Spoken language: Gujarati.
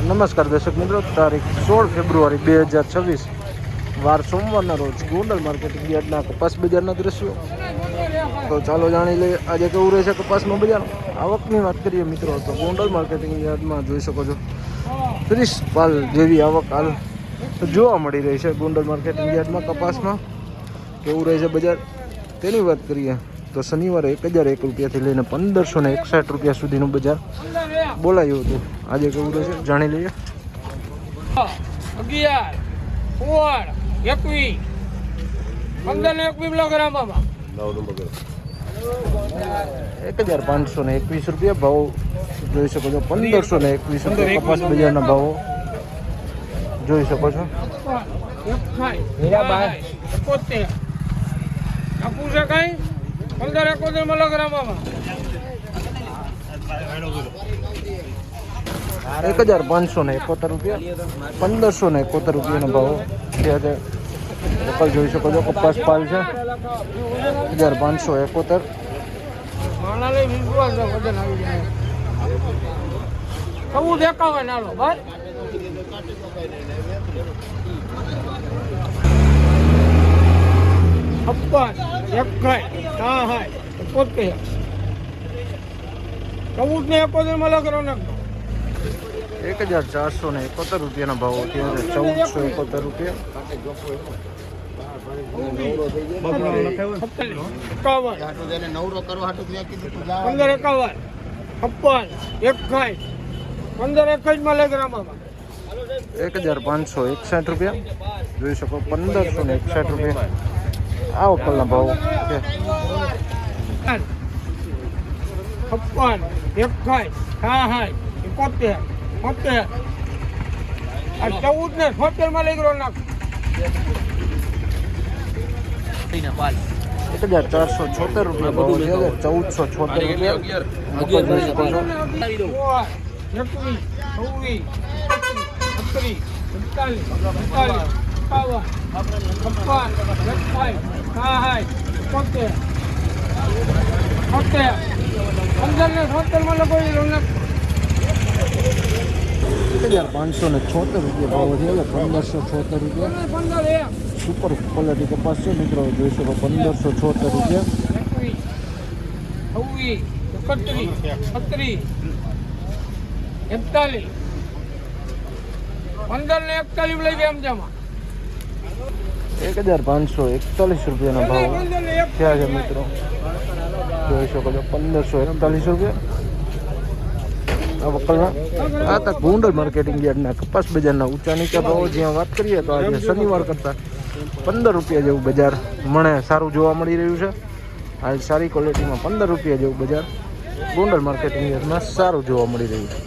નમસ્કાર દર્શક મિત્રો, તારીખ 16 ફેબ્રુઆરી 2026 વાર સોમવારના રોજ ગોંડલ માર્કેટિંગ યાર્ડના કપાસ બજારના દ્રશ્યો. તો ચાલો જાણી લઈએ આજે કેવું રહેશે કપાસનું બજાર. આવકની વાત કરીએ મિત્રો તો ગોંડલ માર્કેટિંગ યાર્ડમાં જોઈ શકો છો 30 પાલ જેવી આવક હાલ જોવા મળી રહી છે. ગોંડલ માર્કેટિંગ યાર્ડમાં કપાસમાં કેવું રહેશે બજાર તેની વાત કરીએ તો શનિવારે 1001 રૂપિયાથી લઈને 1561 રૂપિયા સુધીનું બજાર બોલાયું હતું. આજે કેવું રહેશે જાણી લઈએ. 1521 રૂપિયા ભાવ જોઈ શકો છો. 1521 રૂપિયા કપાસ બજારના ભાવો જોઈ શકો છો. 1571 રૂપિયા 1571 રૂપિયાનો ભાવ છે. લોકલ જોઈ શકો છો કપાસ પાલ છે 1571. એક 1471 રૂપિયાના ભાવ અત્યારે 1471 રૂપિયા. 1561 રૂપિયા જોઈ શકો. 1561 રૂપિયા આ વકલના ભાવ છે. 1476 રૂપિયા ભાવ છે. 1576 રૂપિયા ભાવ છે. 1576 રૂપિયા સુપર ક્વોલિટી કપાસ છે મિત્રો જોઈ શકો. 1576 રૂપિયા. 1541 રૂપિયાનો ભાવ થયા છે મિત્રો જોઈ શકો છો. 1541 રૂપિયા આ વકલના. આ તક ગોંડલ માર્કેટિંગ યાર્ડના કપાસ બજારના ઊંચા નીચા ભાવો જ્યાં વાત કરીએ તો આજે શનિવાર કરતાં 15 રૂપિયા જેવું બજાર મને સારું જોવા મળી રહ્યું છે. હાલ સારી ક્વોલિટીમાં 15 રૂપિયા જેવું બજાર ગોંડલ માર્કેટિંગ યાર્ડમાં સારું જોવા મળી રહ્યું છે.